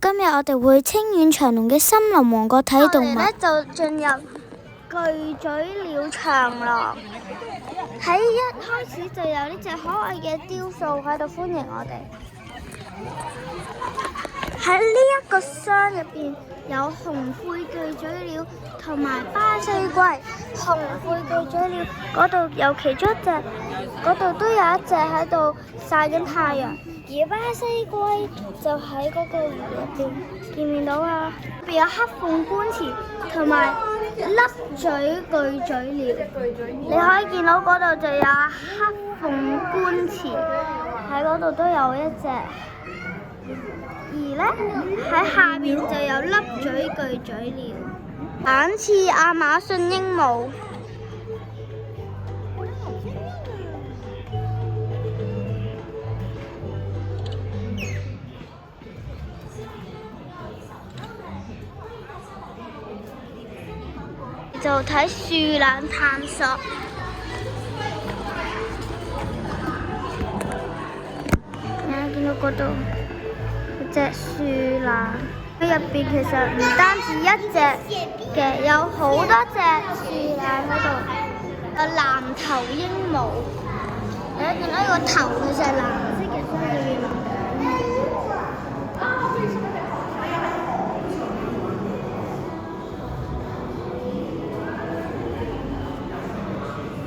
今日我哋會清遠長隆嘅森林王國睇動物。我哋就進入巨嘴鳥長廊。喺一開始就有呢隻可愛嘅雕塑喺度歡迎我哋。喺呢一個箱入邊有紅喙巨嘴鳥同埋巴西龜。紅喙巨嘴鳥嗰度有其中一隻，嗰度都有一隻喺度曬緊太陽。而巴西龜就喺嗰個魚入邊，見唔見到啊？入邊有黑鳳冠詞同埋粒嘴巨嘴鳥，你可以見到嗰度就有黑鳳冠詞，喺嗰度都有一隻。而呢，喺下面就有粒嘴巨嘴鳥，仿似亞馬遜鸚鵡。就睇樹懶探索，見到嗰度有隻樹懶，佢入邊其實唔單止一隻嘅，有好多隻樹懶喺度。有藍頭鸚鵡，你見到個頭佢就係藍色嘅，身裏面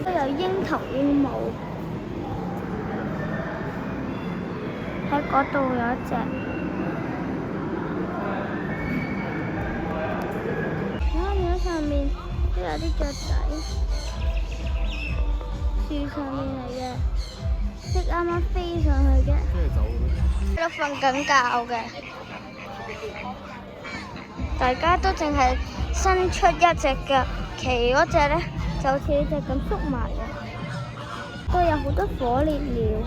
都有櫻桃鸚鵡，喺嗰度有一隻。喺上面都有啲雀仔，樹上面嚟嘅，即啱啱飛上去嘅，喺度瞓緊覺嘅。大家都淨係伸出一隻腳，其嗰隻呢就好似呢隻咁縮埋嘅。都有好多火烈鳥，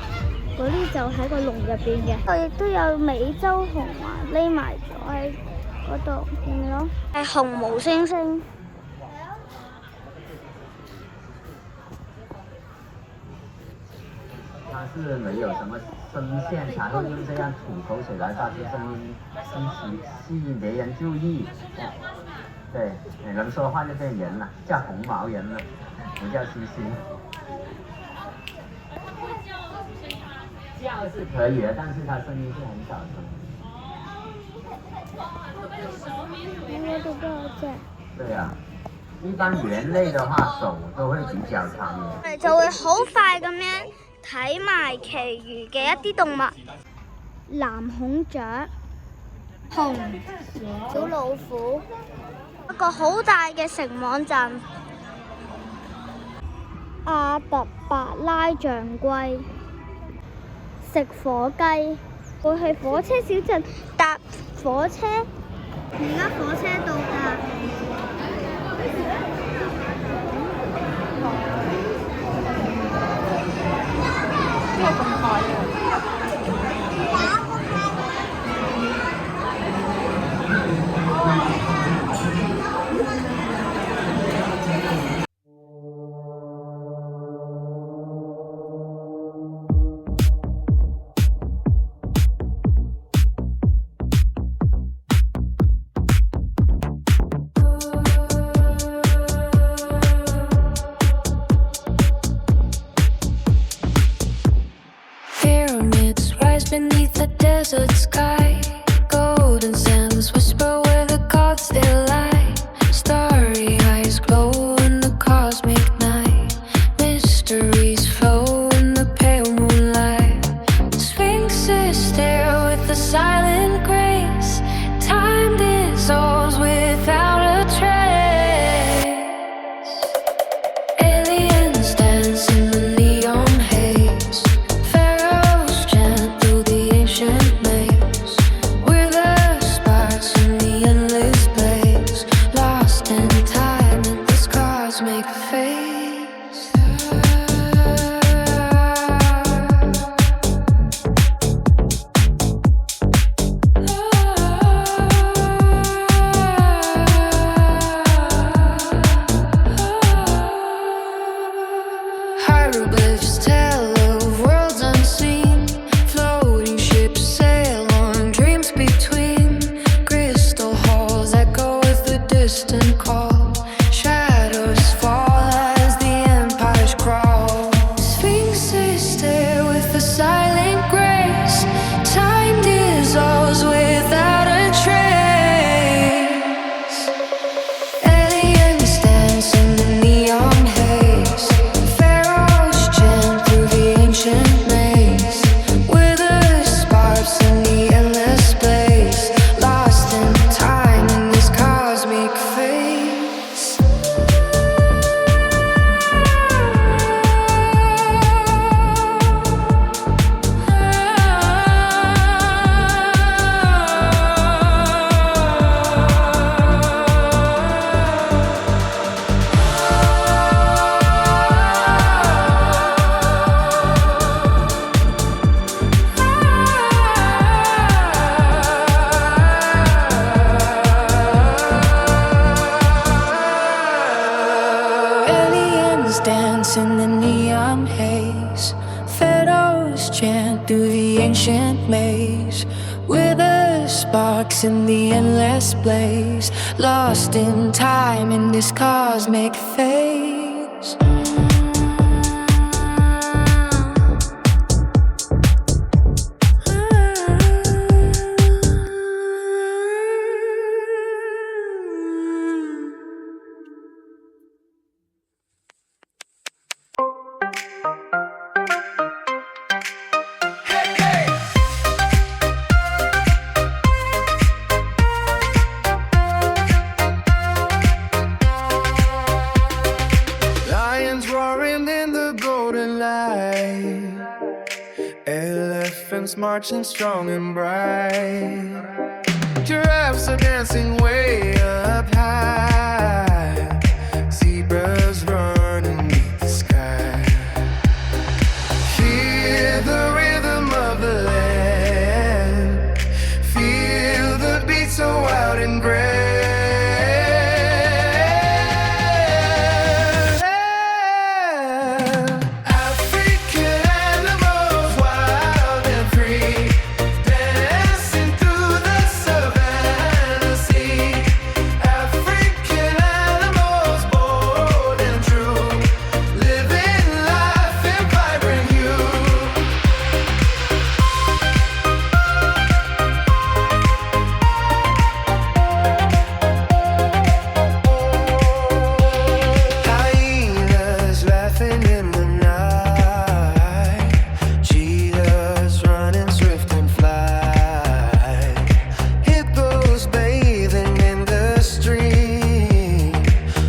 嗰啲就喺個籠入邊嘅。我亦都有美洲紅鸞匿埋咗喺嗰度，見唔見到？係紅毛猩猩。它是没有什么声线，才会用这样吐口水来发出声音，吸引别人注意。对，能说话就变人了，叫红毛人了，不叫猩猩。叫是可以的，但是它声音是很小声。对呀、一般猿类的话，手都会比較長嘅。我哋就會好快咁樣睇埋其餘嘅一啲動物。藍孔雀、紅小老虎，一個好大嘅城網站。亞特伯拉象龜、食火雞，會去火車小鎮搭火車。而家火車到㗎。咁快啊！Beneath the desert sky, golden sands whisper where the gods they lie. Starry eyes glow in the cosmic night. Mysteries flow in the pale moonlight. Sphinxes stare with a silent grace. Time dissolves without a trace. Aliens dance in the neon haze. Pharaohs chant through the ancient maze. distant call. Shadows fall as the empires crawl. Sphinxes stare with a silent grace. Time dissolves without a trace. Aliens dance in the neon haze. Pharaohs chant through the ancient maze. Wither sparks in the endless blaze. Lost in time in this cosmic phase. Aliens dance in the neon haze. Pharaohs chant through the ancient maze. Wither sparks in the endless blaze. Lost in time in this cosmic phase. Lions roaring in the golden light. Elephants marching strong and bright. Giraffes are dancing way up high. Zebras running beneath the sky. Hear the rhythm of the land. Feel the beat so wild and grand. African animals, wild and free, dancing through the savannah sea. African animals, bold and true, living life in vibrant hue. Hyenas laughing in the night. Cheetahs running swift and fly. Hippos bathing in the stream.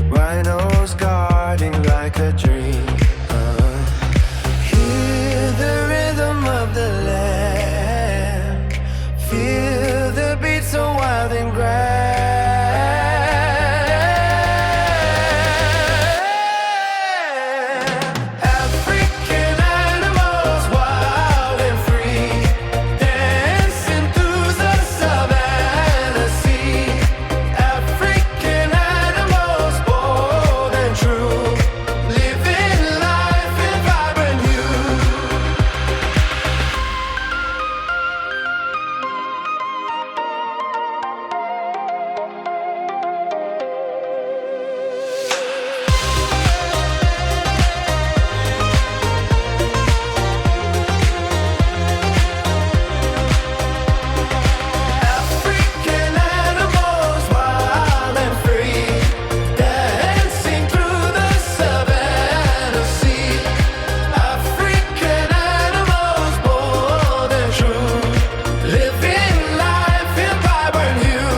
Rhinos guarding like a dream. Hear the rhythm of the land. Feel the beat so wild and grand. African animals, wild and free, dancing through the savannah sea. African animals, bold and true, living life in vibrant hue. African animals, wild and free, dancing through the savannah sea. African animals, bold and true, living life in vibrant hue.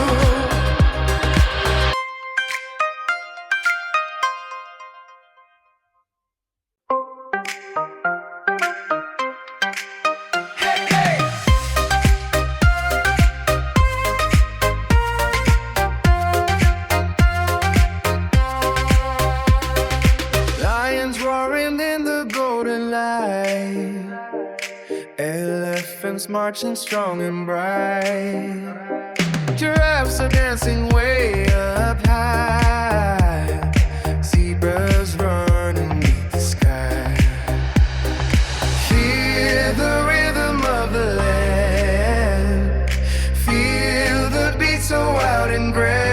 Lions roaring in the golden light. Elephants marching strong and bright. Giraffes are dancing way up high. Zebras running beneath the sky. Hear the rhythm of the land. Feel the beat so wild and grand.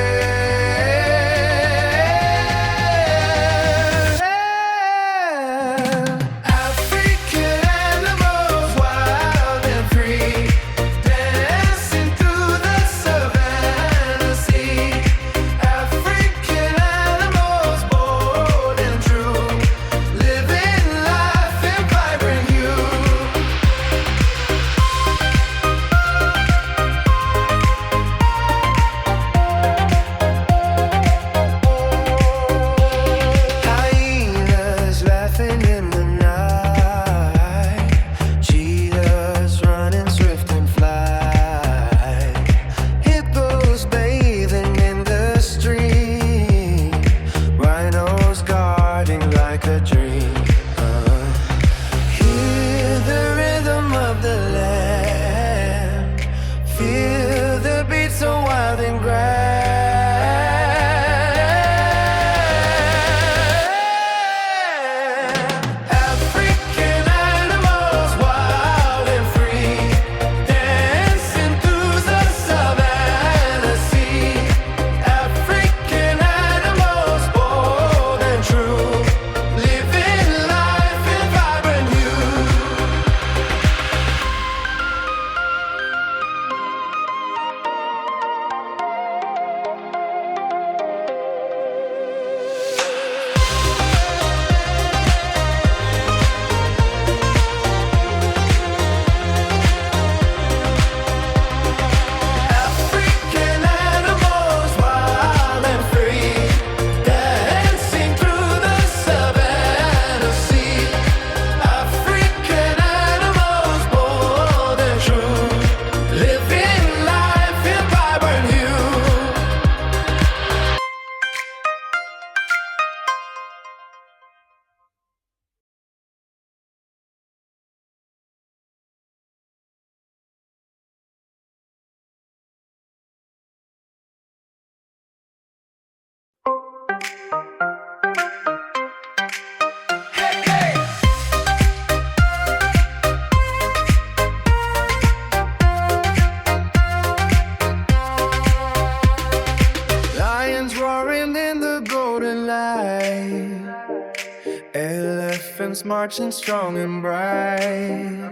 elephants marching strong and bright.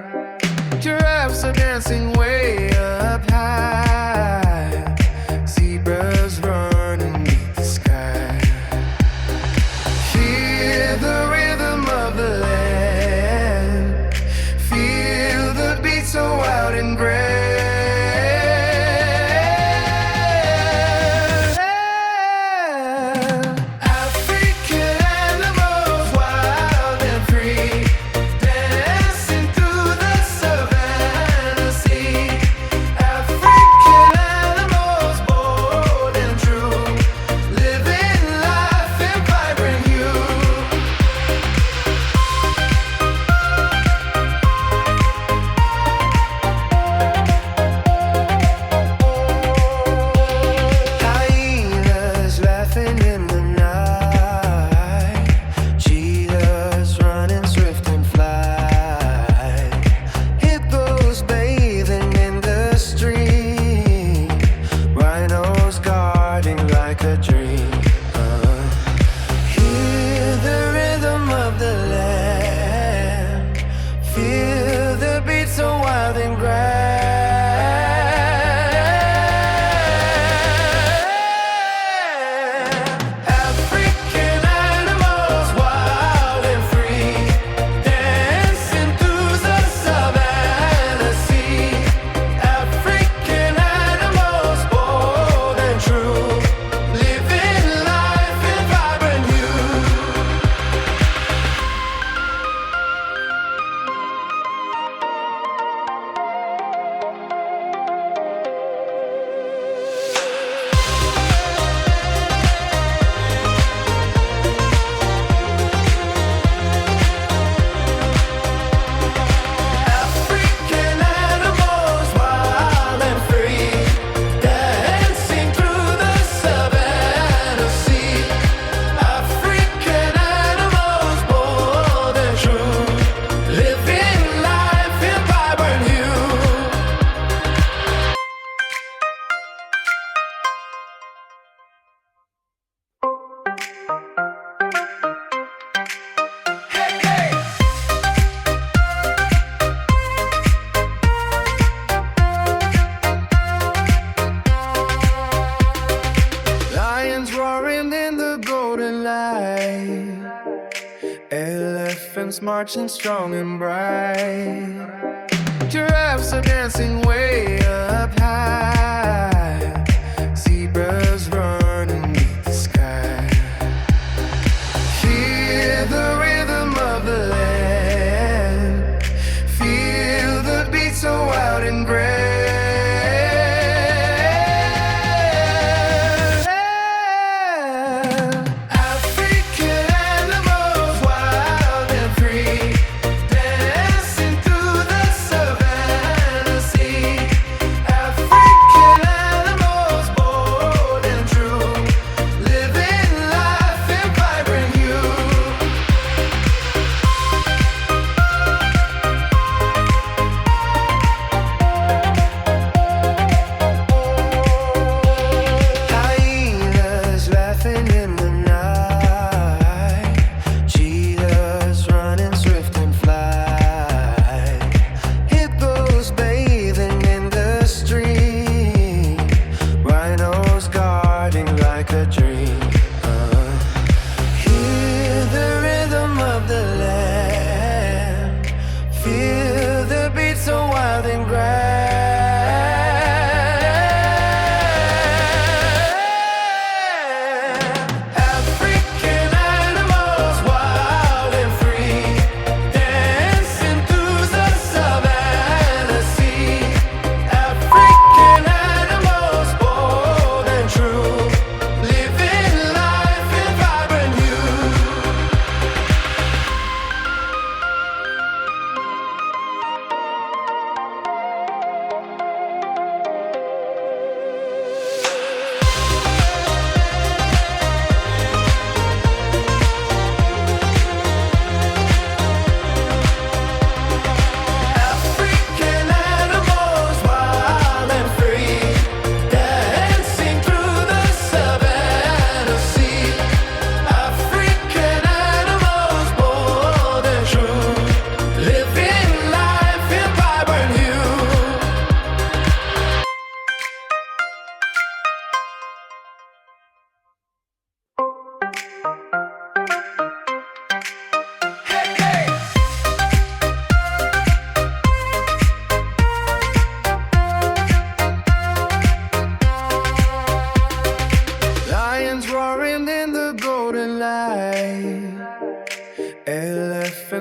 Giraffes are dancing way up high. Zebras running beneath the sky. Hear the rhythm of the land. Feel the beat so wild and grand. Elephants marching strong and bright. Giraffes are dancing way up high. Zebras running beneath the sky. Hear the rhythm of the land. Feel the beat so wild and grand. African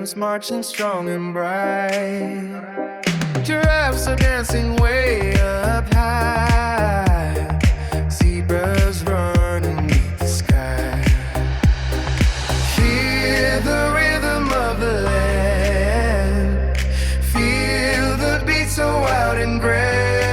Elephants marching strong and bright. Giraffes are dancing way up high. Zebras running beneath the sky. Hear the rhythm of the land. Feel the beat so wild and grand.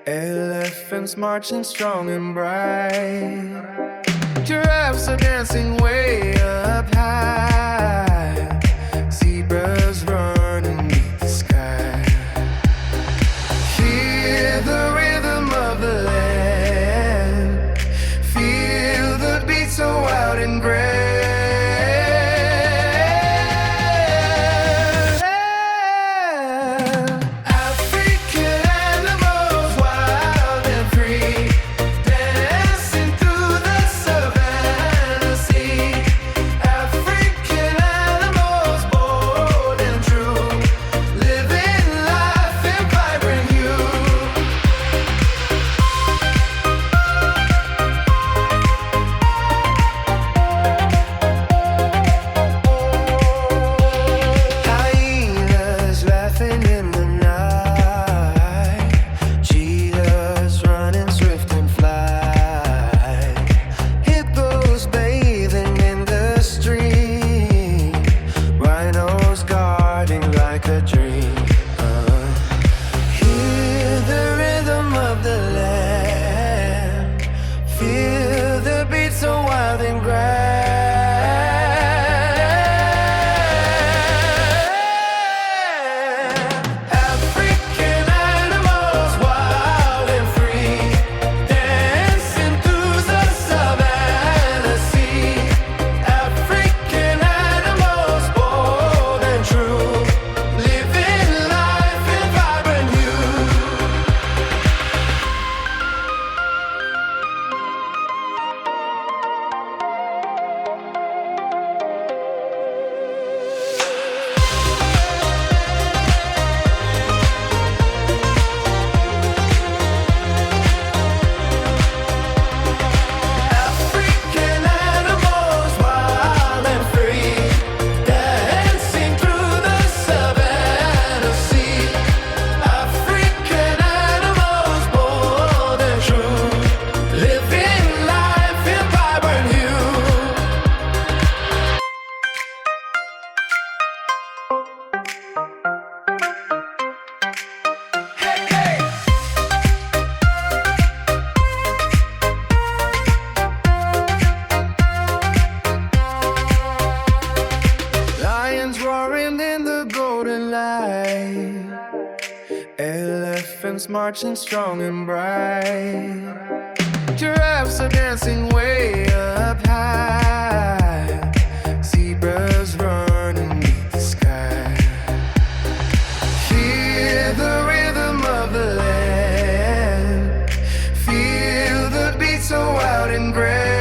Elephants marching strong and bright. Giraffes are dancing way up high. Zebras running beneath the sky. Hear the rhythm of the land. Feel the beat so wild and grand. African elephants marching strong and bright. Giraffes are dancing way up high. Zebras running beneath the sky. Hear the rhythm of the land. Feel the beat so wild and grand.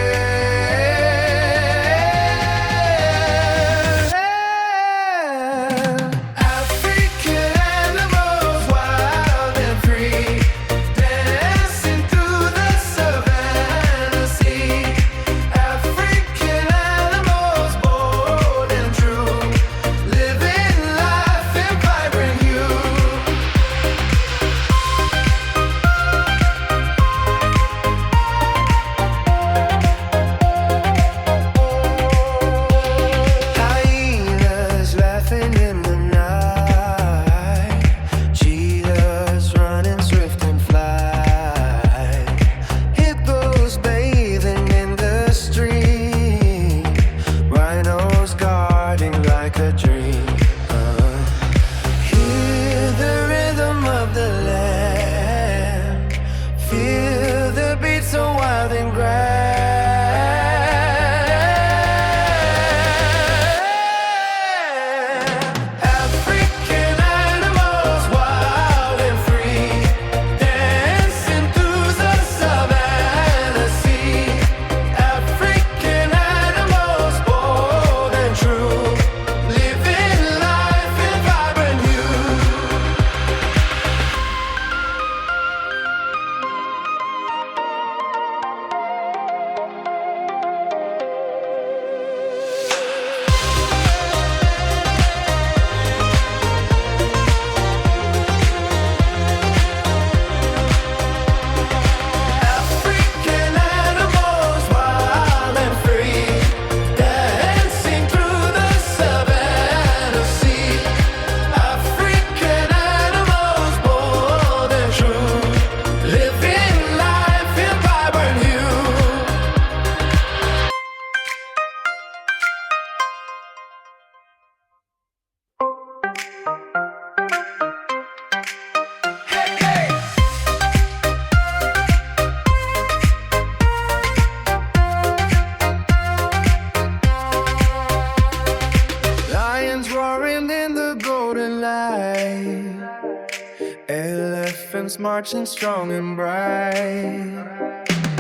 Elephants marching strong and bright.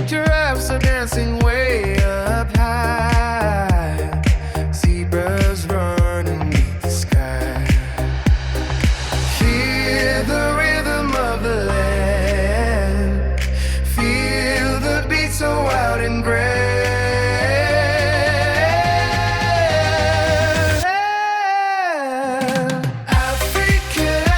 Giraffes are dancing way up high. Zebras running beneath the sky. Hear the rhythm of the land. Feel the beat so wild and grand. African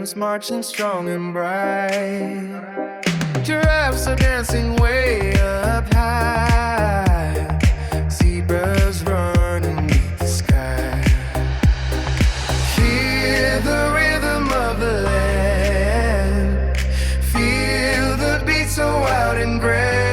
elephants marching strong and bright. Giraffes are dancing way up high. Zebras running beneath the sky. Hear the rhythm of the land. Feel the beat so wild and grand.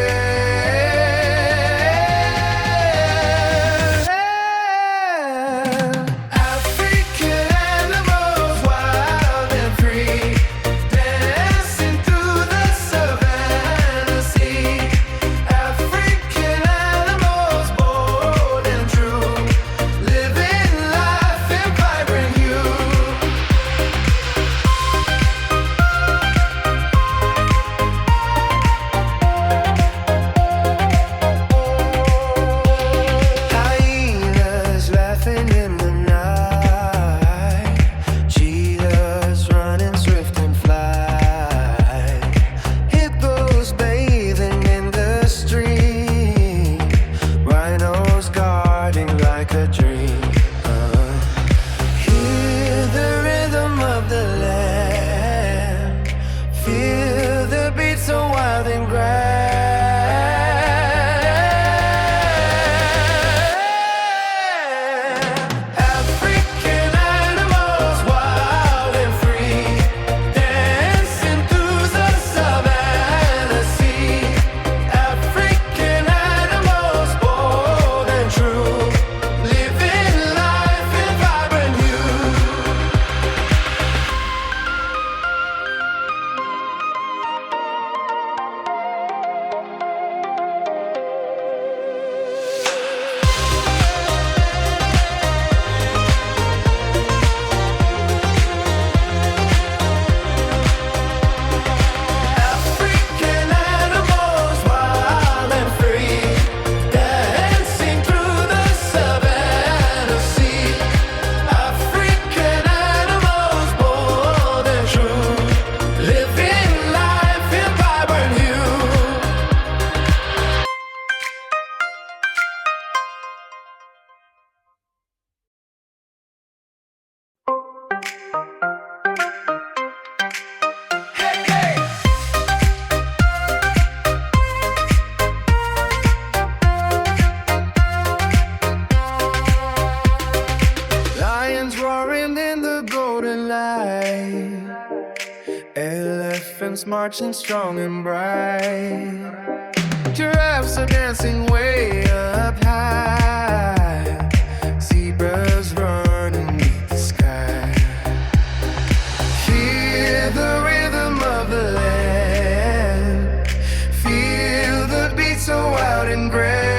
Elephants marching strong and bright. Giraffes are dancing way up high. Zebras running beneath the sky. Hear the rhythm of the land. Feel the beat so wild and grand.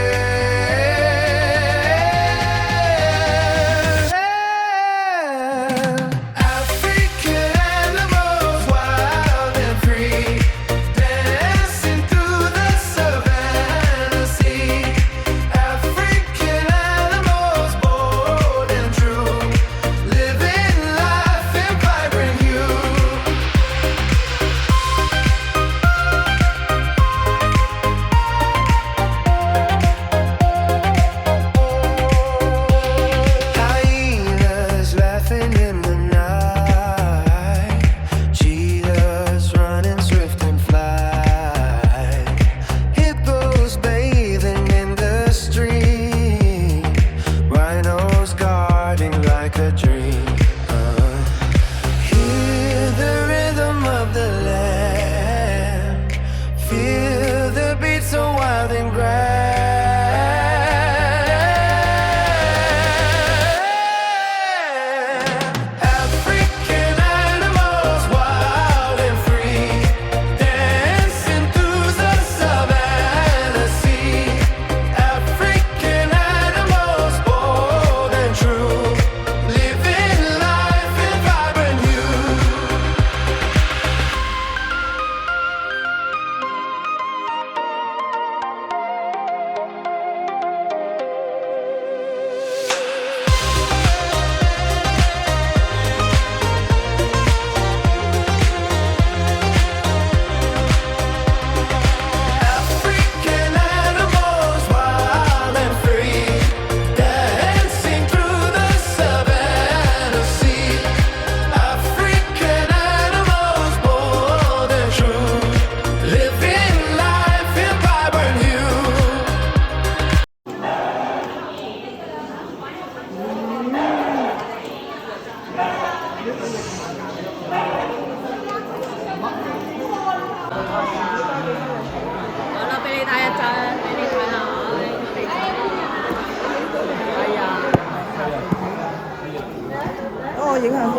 影下先。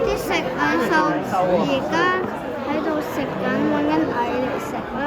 啲食蟻獸而家喺度食緊，揾緊蟻嚟食啦。